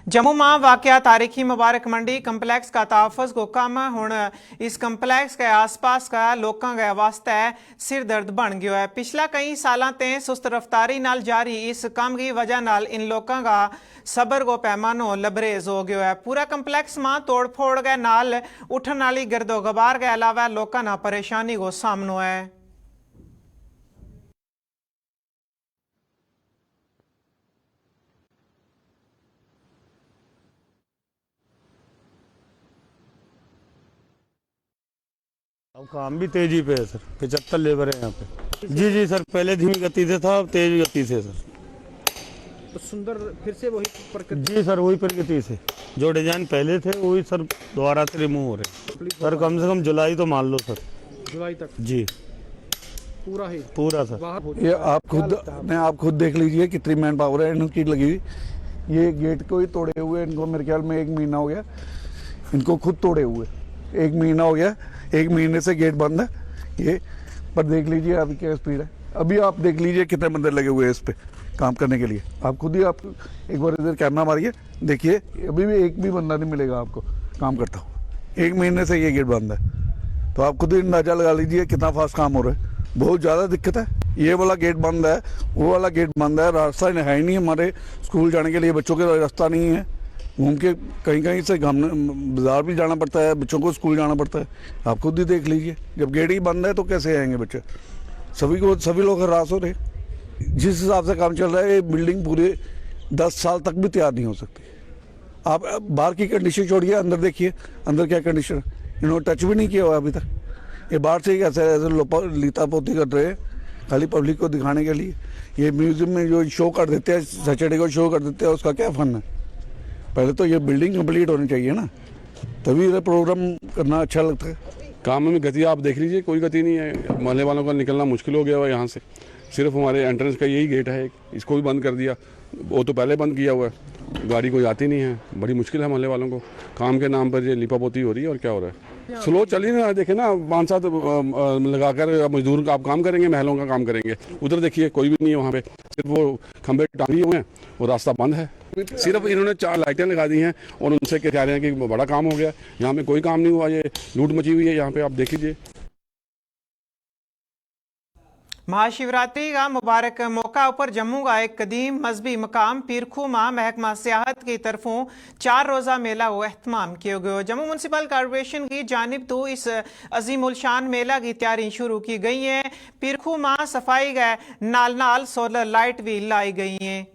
जम्मू में वाक़या तारीखी मुबारक मंडी कंपलैक्स का तहफ़्फ़ुज़ को कम हुण इस कंपलैक्स के आसपास का लोगों के वास्ते सिर दर्द बन गया है। पिछला कई सालों ते सुस्त रफ्तारी नाल जारी इस काम की वजह नाल इन लोगों का सबर को पैमानो लबरेज हो गया है। पूरा कंपलैक्स में तोड़ फोड़ के नाल उठन वाली गिरदो गबार के अलावा लोगों ना परेशानी को सामनो है। अब काम भी तेजी पे है सर, 75 लेबर है यहाँ पे। जी सर, पहले धीमी गति से था, अब तेज गति से सर। तो सुंदर फिर से वही प्रकृति। जी सर, वही प्रकृति से जो डिजाइन पहले थे वही सर दोबारा से रिमूव हो रहे सर। कम से कम जुलाई तो मान लो सर, जुलाई तक जी पूरा सर। ये आप खुद देख लीजिए कितनी मैन पावर है इनकी लगी हुई। ये गेट को ही तोड़े हुए इनको मेरे ख्याल में 1 महीना हो गया, इनको खुद तोड़े हुए 1 महीना हो गया। 1 महीने से गेट बंद है ये, पर देख लीजिए अभी क्या स्पीड है। अभी आप देख लीजिए कितने बंदे लगे हुए हैं इस पे काम करने के लिए। आप खुद ही आप एक बार इधर कैमरा मारिए, देखिए अभी भी एक भी बंदा नहीं मिलेगा आपको काम करता हुआ। 1 महीने से ये गेट बंद है, तो आप खुद ही अंदाजा लगा लीजिए कितना फास्ट काम हो रहा है। बहुत ज़्यादा दिक्कत है। ये वाला गेट बंद है, वो वाला गेट बंद है, रास्ता है ही नहीं हमारे स्कूल जाने के लिए। बच्चों के रास्ता नहीं है, घूम के कहीं से बाजार भी जाना पड़ता है, बच्चों को स्कूल जाना पड़ता है। आप खुद ही देख लीजिए, जब गेट ही बंद है तो कैसे आएंगे बच्चे। सभी लोग हरास हो रहे। जिस हिसाब से काम चल रहा है, ये बिल्डिंग पूरे 10 साल तक भी तैयार नहीं हो सकती। आप बाहर की कंडीशन छोड़िए, अंदर देखिए अंदर क्या कंडीशन है। इन्होंने टच भी नहीं किया हुआ अभी तक। ये बाहर से ही ऐसे लीता पोती कर रहे हैं खाली पब्लिक को दिखाने के लिए। ये म्यूजियम में जो शो कर देते हैं, सैटरडे को शो कर देते हैं, उसका क्या फन है। पहले तो ये बिल्डिंग कंप्लीट होनी चाहिए ना, तभी इधर प्रोग्राम करना अच्छा लगता है। काम में गति आप देख लीजिए, कोई गति नहीं है। मोहल्ले वालों का निकलना मुश्किल हो गया हुआ यहाँ से। सिर्फ हमारे एंट्रेंस का यही गेट है, इसको भी बंद कर दिया। वो तो पहले बंद किया हुआ है, गाड़ी कोई आती नहीं है। बड़ी मुश्किल है मोहल्ले वालों को। काम के नाम पर ये लिपापोती हो रही है और क्या हो रहा है। स्लो चली ना, देखे ना 5-7 लगाकर मजदूर आप काम करेंगे, महलों का काम करेंगे। उधर देखिए कोई भी नहीं है वहाँ पे, सिर्फ वो खंभे टांगे हुए हैं, वो रास्ता बंद है। सिर्फ इन्होंने 4 लाइटें लगा दी हैं और उनसे कह रहे हैं कि बड़ा काम हो गया। यहाँ पे कोई काम नहीं हुआ, ये लूट मची हुई है यहाँ पे, आप देख लीजिए। महाशिवरात्रि का मुबारक मौका पर जम्मू का एक कदीम मजहबी मकाम पीरखू में महकमा सियाहत की तरफों 4 रोज़ा मेला को एहतमाम किया गया। जम्मू म्यूनसिपल कॉर्पोरेशन की जानिब तो इस अजीम उल शान मेला की तैयारी शुरू की गई है। पीरखू में सफाई के नाल सोलर लाइट भी लाई गई हैं।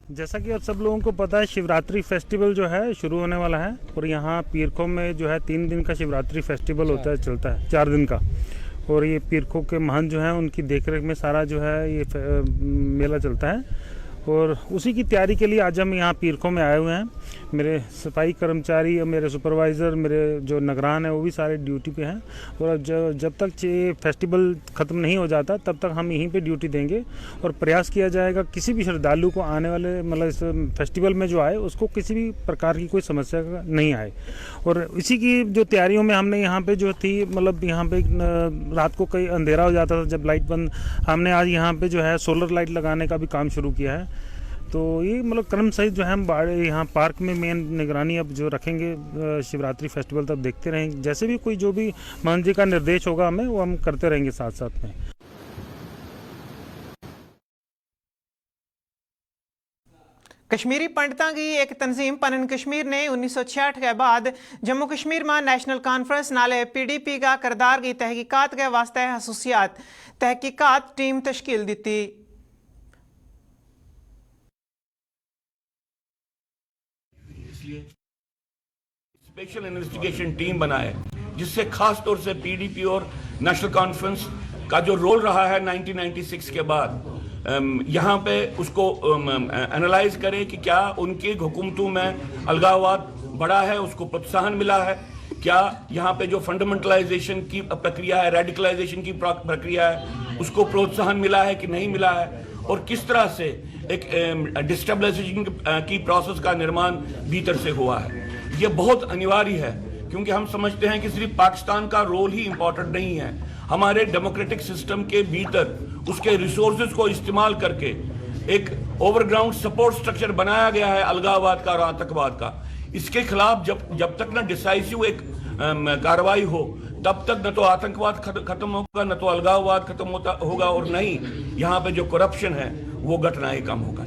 जैसा कि आप सब लोगों को पता है, शिवरात्रि फेस्टिवल जो है शुरू होने वाला है और यहाँ पीरखो में जो है 3 दिन का शिवरात्रि फेस्टिवल होता है, चलता है 4 दिन का। और ये पीरखो के महंत जो है उनकी देखरेख में सारा जो है ये मेला चलता है। और उसी की तैयारी के लिए आज हम यहाँ पीरखो में आए हुए हैं। मेरे सफाई कर्मचारी और मेरे सुपरवाइज़र, मेरे जो निगरान है, वो भी सारे ड्यूटी पे हैं। और जब तक ये फेस्टिवल ख़त्म नहीं हो जाता तब तक हम यहीं पे ड्यूटी देंगे और प्रयास किया जाएगा किसी भी श्रद्धालु को आने वाले मतलब इस फेस्टिवल में जो आए उसको किसी भी प्रकार की कोई समस्या नहीं आए। और इसी की जो तैयारियों में हमने यहाँ पे जो थी, मतलब यहाँ पे रात को कई अंधेरा हो जाता था जब लाइट बंद, हमने आज यहाँ पे जो है सोलर लाइट लगाने का भी काम शुरू किया है। तो ये मतलब क्रम सहित जो है हम यहाँ पार्क में मेन निगरानी अब जो रखेंगे शिवरात्रि फेस्टिवल तक देखते रहेंगे। जैसे भी कोई जो भी महंत जी का निर्देश होगा हमें, वो हम करते रहेंगे साथ साथ में। कश्मीरी पंडितों की एक तंजीम पनन कश्मीर ने 1966 के बाद जम्मू कश्मीर में नेशनल कॉन्फ्रेंस नाले PDP का किरदार की तहकीकात के वास्ते खसूसियात तहकीकात टीम तश्कील दी थी। स्पेशल इन्वेस्टिगेशन टीम बनाए, जिससे खास तौर से PDP और नेशनल कॉन्फ्रेंस का जो रोल रहा है 1996 के बाद, यहाँ पे उसको एनालाइज करें कि क्या उनकी हुकूमतों में अलगाववाद बढ़ा है, उसको प्रोत्साहन मिला है, क्या यहाँ पे जो फंडामेंटलाइजेशन की प्रक्रिया है, रेडिकलाइजेशन की प्रक्रिया है, उसको प्रोत्साहन मिला है कि नहीं मिला है, और किस तरह से एक डिस्टेबलाइजेशन की प्रोसेस का निर्माण भीतर से हुआ है। ये बहुत अनिवार्य है क्योंकि हम समझते हैं कि सिर्फ पाकिस्तान का रोल ही इंपॉर्टेंट नहीं है, हमारे डेमोक्रेटिक सिस्टम के भीतर उसके रिसोर्सेज को इस्तेमाल करके एक ओवरग्राउंड सपोर्ट स्ट्रक्चर बनाया गया है अलगाववाद का और आतंकवाद का। इसके खिलाफ जब तक ना डिसाइसिव एक कार्रवाई हो तब तक न तो आतंकवाद खत्म होगा, न तो अलगाववाद खत्म होगा और न ही यहाँ पे जो करप्शन है वो घटनाएं कम होगा।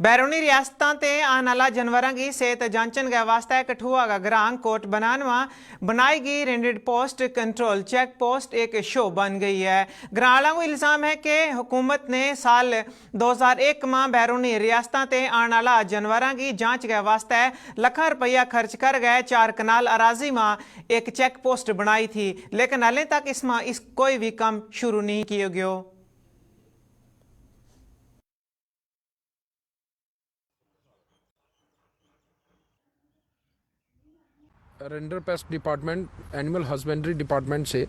बैरूनी रियासतां ते आने आला जानवरां की सेहत जांचन गए वास्ते कठुआ का ग्रां कोट बनानवा बनाई गई रेंडेड पोस्ट कंट्रोल चेक पोस्ट एक शो बन गई है। ग्रांवालों को इल्जाम है कि हुकूमत ने साल 2001 में बैरूनी रियासतां ते आने आला जानवरां की जांच गए वास्ते लाखों रुपया खर्च कर गए 4 कनाल अराजी में एक चेक पोस्ट बनाई थी, लेकिन हाले तक इसमें कोई भी काम शुरू नहीं किया गया। Render paste department animal husbandry department से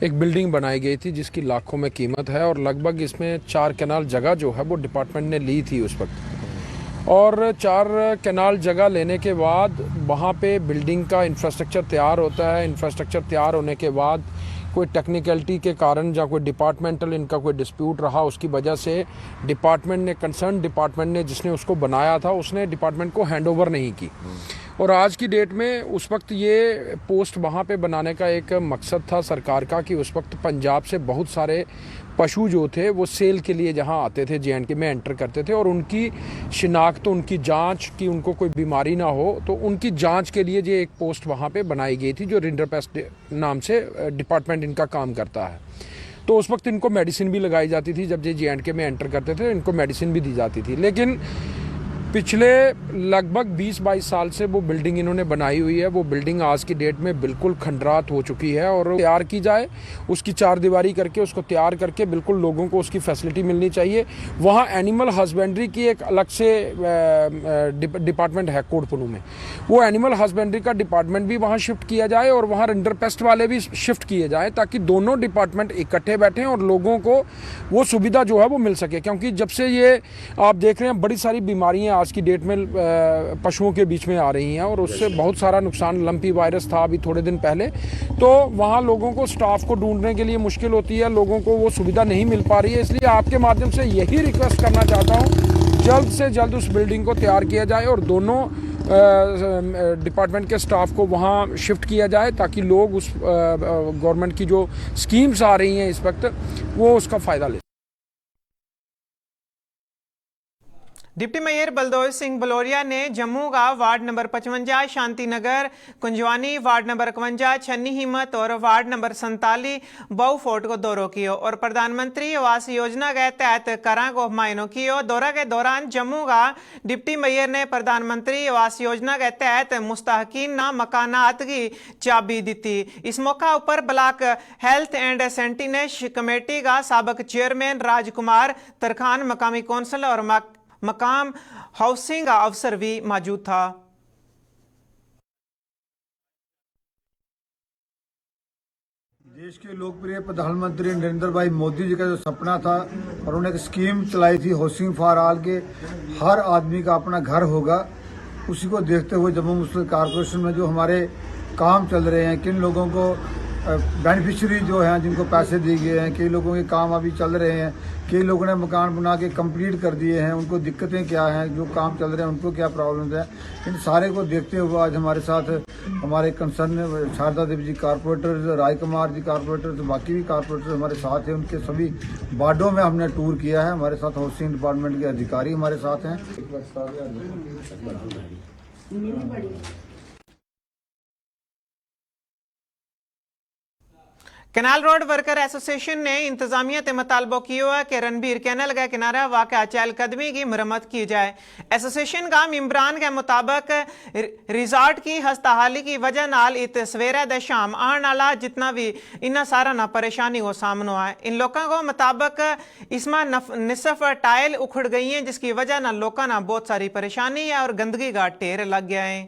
एक बिल्डिंग बनाई गई थी जिसकी लाखों में कीमत है और लगभग इसमें 4 कनाल जगह जो है वो डिपार्टमेंट ने ली थी उस वक्त। और 4 कनाल जगह लेने के बाद वहाँ पे बिल्डिंग का इंफ्रास्ट्रक्चर तैयार होता है। इंफ्रास्ट्रक्चर तैयार होने के बाद कोई टेक्निकलिटी के कारण या कोई डिपार्टमेंटल इनका कोई डिस्प्यूट रहा, उसकी वजह से डिपार्टमेंट ने कंसर्न डिपार्टमेंट ने जिसने उसको बनाया था उसने डिपार्टमेंट को हैंडओवर नहीं की। और आज की डेट में उस वक्त ये पोस्ट वहाँ पे बनाने का एक मकसद था सरकार का कि उस वक्त पंजाब से बहुत सारे पशु जो थे वो सेल के लिए जहाँ आते थे JNK में एंटर करते थे और उनकी शिनाख्त, उनकी जांच कि उनको कोई बीमारी ना हो, तो उनकी जांच के लिए ये एक पोस्ट वहाँ पे बनाई गई थी जो रेंडर पेस्ट नाम से डिपार्टमेंट इनका काम करता है। तो उस वक्त इनको मेडिसिन भी लगाई जाती थी, जब ये JNK में एंटर करते थे इनको मेडिसिन भी दी जाती थी। लेकिन पिछले लगभग 20-22 साल से वो बिल्डिंग इन्होंने बनाई हुई है, वो बिल्डिंग आज की डेट में बिल्कुल खंडरात हो चुकी है और तैयार की जाए, उसकी 4 दीवारी करके उसको तैयार करके बिल्कुल लोगों को उसकी फैसिलिटी मिलनी चाहिए। वहाँ एनिमल हस्बेंड्री की एक अलग से डिपार्टमेंट है कोटपुनू में, वो एनिमल हस्बेंड्री का डिपार्टमेंट भी वहाँ शिफ्ट किया जाए और वहाँ रेंडर पेस्ट वाले भी शिफ्ट किए जाए ताकि दोनों डिपार्टमेंट इकट्ठे बैठें और लोगों को वो सुविधा जो है वो मिल सके। क्योंकि जब से ये आप देख रहे हैं बड़ी सारी बीमारियाँ आज की डेट में पशुओं के बीच में आ रही हैं और उससे बहुत सारा नुकसान, लंपी वायरस था अभी थोड़े दिन पहले, तो वहाँ लोगों को स्टाफ को ढूंढने के लिए मुश्किल होती है, लोगों को वो सुविधा नहीं मिल पा रही है। इसलिए आपके माध्यम से यही रिक्वेस्ट करना चाहता हूँ जल्द से जल्द उस बिल्डिंग को तैयार किया जाए और दोनों डिपार्टमेंट के स्टाफ को वहाँ शिफ्ट किया जाए ताकि लोग उस गवर्नमेंट की जो स्कीम्स आ रही हैं इस वक्त वो उसका फ़ायदा लें। डिप्टी मेयर बलदौर सिंह बलोरिया ने जम्मू का ward number 55 Shanti Nagar, Kunjwani, ward number 51 छन्नी हिम्मत और वार्ड नंबर 47 बऊ फोर्ट को दौरा किया और प्रधानमंत्री आवास योजना के तहत करा को मुआयना किया। दौरा के दौरान जम्मू का डिप्टी मेयर ने प्रधानमंत्री आवास योजना के तहत मुस्तहकीन ना मकानात की चाबी दी थी। इस मौका पर ब्लॉक हेल्थ एंड सेंटिनेश कमेटी का साबिक चेयरमैन राजकुमार तरखान, मकामी कौंसल और मकाम हाउसिंग का अफसर भी मौजूद था। देश के लोकप्रिय प्रधानमंत्री नरेंद्र भाई मोदी जी का जो सपना था और उन्होंने एक स्कीम चलाई थी हाउसिंग फॉर ऑल के हर आदमी का अपना घर होगा, उसी को देखते हुए जम्मू मुस्लिम कॉरपोरेशन में जो हमारे काम चल रहे हैं, किन लोगों को बेनिफिशियरी जो हैं जिनको पैसे दिए गए हैं, कई लोगों के काम अभी चल रहे हैं, कई लोगों ने मकान बना के कंप्लीट कर दिए हैं, उनको दिक्कतें क्या हैं, जो काम चल रहे हैं उनको क्या प्रॉब्लम्स हैं, इन सारे को देखते हुए आज हमारे साथ हमारे कंसर्न शारदा देवी जी कारपोरेटर, राजकुमार जी कारपोरेटर, तो बाकी भी कारपोरेटर हमारे साथ हैं, उनके सभी वार्डों में हमने टूर किया है। हमारे साथ हाउसिंग डिपार्टमेंट के अधिकारी हमारे साथ हैं। कैनाल रोड वर्कर एसोसिएशन ने इंतजामिया से मुतालबा किया है कि रणबीर कैनल का किनारा वाक़या चहलकदमी की मरम्मत की जाए। एसोसिएशन का मेंबरान के मुताबिक रिजॉर्ट की हस्ताहाली की वजह नाल इत सवेरे दे शाम आने वाला जितना भी इन्ना सारा ना परेशानी को सामने आए। इन लोगों को मुताबिक इसमें निसफ टाइल उखड़ गई हैं जिसकी वजह ना लोगों ना बहुत सारी परेशानी है और गंदगी का ढेर लग गया है।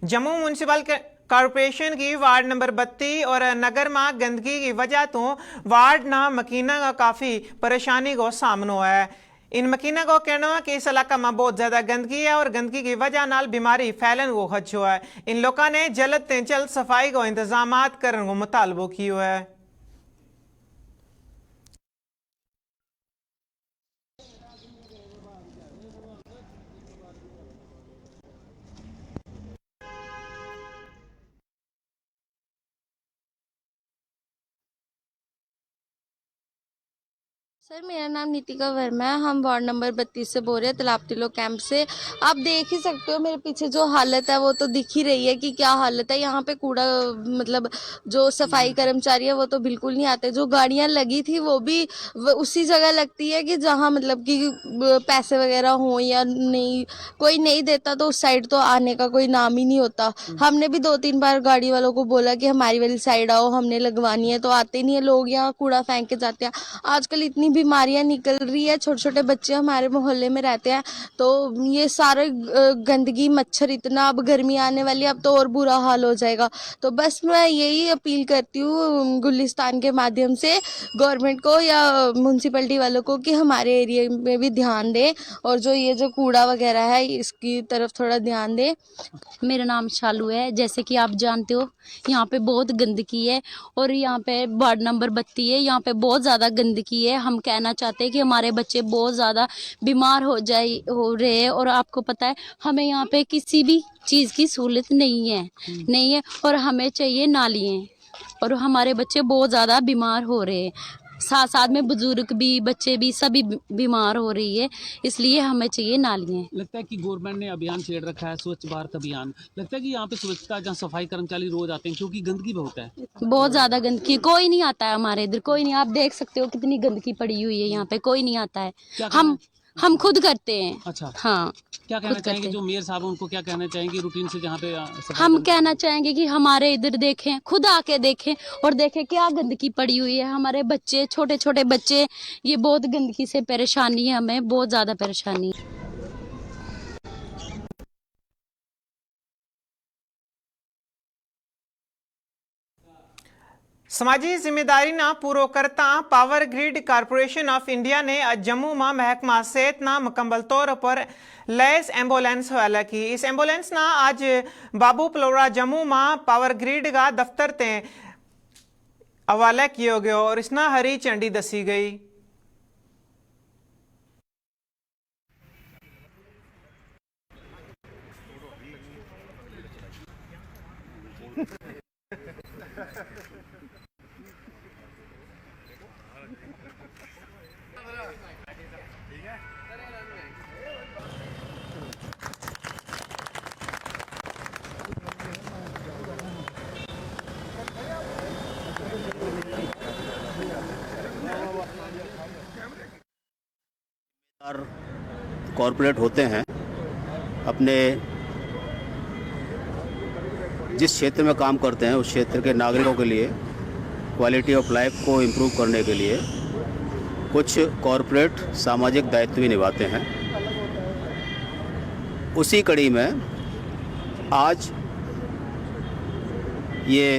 जम्मू म्यूनसिपल कॉरपोरेशन की वार्ड नंबर 32 और नगर में गंदगी की वजह तो वार्ड ना मकीना का काफ़ी परेशानी को सामना हुआ है। इन मकीना को कहना है कि इस इलाका में बहुत ज़्यादा गंदगी है और गंदगी की वजह नाल बीमारी फैलन को खदशो है। इन लोगों ने जल्द से जल्द सफाई को इंतजाम करने को मुतालबो किया है। सर मेरा नाम नीतिका वर्मा है। हम वार्ड नंबर 32 से बोल रहे हैं, तालाब तिलो कैंप से। आप देख ही सकते हो मेरे पीछे जो हालत है वो तो दिख ही रही है कि क्या हालत है। यहाँ पे कूड़ा मतलब जो सफाई कर्मचारी है वो तो बिल्कुल नहीं आते। जो गाड़ियाँ लगी थी वो भी उसी जगह लगती है कि जहाँ मतलब कि पैसे वगैरह हो या नहीं, कोई नहीं देता तो उस साइड तो आने का कोई नाम ही नहीं होता। हमने भी 2-3 बार गाड़ी वालों को बोला कि हमारी वाली साइड आओ, हमने लगवानी है, तो आते नहीं है लोग, यहाँ कूड़ा फेंक के जाते हैं। आजकल इतनी बीमारियां निकल रही है, छोटे छोटे बच्चे हमारे मोहल्ले में रहते हैं, तो ये सारे गंदगी मच्छर इतना, अब गर्मी आने वाली है, अब तो और बुरा हाल हो जाएगा। तो बस मैं यही अपील करती हूँ गुलिस्तान के माध्यम से गवर्नमेंट को या म्यूनसिपैलिटी वालों को कि हमारे एरिया में भी ध्यान दें और जो ये जो कूड़ा वगैरह है इसकी तरफ थोड़ा ध्यान दें। मेरा नाम शालू है। जैसे कि आप जानते हो यहाँ पे बहुत गंदगी है और यहाँ पे वार्ड नंबर 32 है, यहाँ पे बहुत ज़्यादा गंदगी है। हम कहना चाहते हैं कि हमारे बच्चे बहुत ज़्यादा बीमार हो रहे हैं और आपको पता है हमें यहाँ पे किसी भी चीज़ की सहूलत नहीं है और हमें चाहिए नालियाँ और हमारे बच्चे बहुत ज़्यादा बीमार हो रहे हैं। साथ साथ में बुजुर्ग भी, बच्चे भी, सभी बीमार हो रही है, इसलिए हमें चाहिए नालियाँ। लगता है कि गवर्नमेंट ने अभियान छेड़ रखा है, स्वच्छ भारत अभियान। लगता है कि यहाँ पे स्वच्छता, जहाँ सफाई कर्मचारी रोज आते हैं क्योंकि गंदगी बहुत है, बहुत ज्यादा गंदगी, कोई नहीं आता है हमारे इधर, कोई नहीं। आप देख सकते हो कितनी गंदगी पड़ी हुई है यहाँ पे, कोई नहीं आता है। हम खुद करते हैं। अच्छा, हाँ। क्या कहना चाहेंगे जो मेयर साहब उनको क्या कहना चाहेंगे रूटीन से जहाँ पे हम कहना चाहेंगे कि हमारे इधर देखें, खुद आके देखें और देखें क्या गंदगी पड़ी हुई है। हमारे बच्चे, छोटे छोटे बच्चे, ये बहुत गंदगी से परेशानी है, हमें बहुत ज्यादा परेशानी है। समाजी जिम्मेदारी ना पूरो करता power grid corporation of India ने आज जम्मू में महकमा सेहत ना मुकम्मल तौर पर लैस एम्बुलेंस हवाला की। इस एम्बुलेंस ना आज बाबू पलोरा जम्मू में पावर ग्रिड का दफ्तर ते हवाला किया गया और इसना हरी झंडी दसी गई। कॉरपोरेट होते हैं, अपने जिस क्षेत्र में काम करते हैं उस क्षेत्र के नागरिकों के लिए क्वालिटी ऑफ लाइफ को इम्प्रूव करने के लिए कुछ कॉरपोरेट सामाजिक दायित्व भी निभाते हैं। उसी कड़ी में आज ये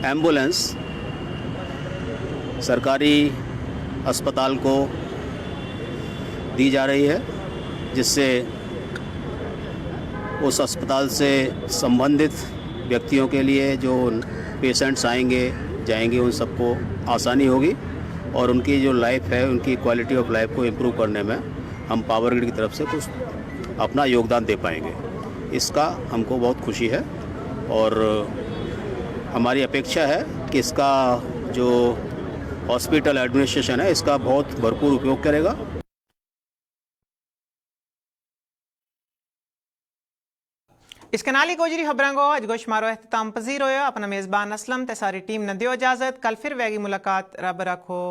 एम्बुलेंस सरकारी अस्पताल को दी जा रही है, जिससे उस अस्पताल से संबंधित व्यक्तियों के लिए जो पेशेंट्स आएंगे जाएंगे उन सबको आसानी होगी और उनकी जो लाइफ है, उनकी क्वालिटी ऑफ लाइफ को इम्प्रूव करने में हम पावर ग्रिड की तरफ से कुछ अपना योगदान दे पाएंगे। इसका हमको बहुत खुशी है और हमारी अपेक्षा है कि इसका जो हॉस्पिटल एडमिनिस्ट्रेशन है इसका बहुत भरपूर उपयोग करेगा। इस कनाली गोजरी खबरों को आज गोशमारो एहतमाम पजीर हो। अपना मेज़बान असलम ते सारी टीम ने दियो इजाज़त। कल फिर वेगी मुलाकात, रब रखो।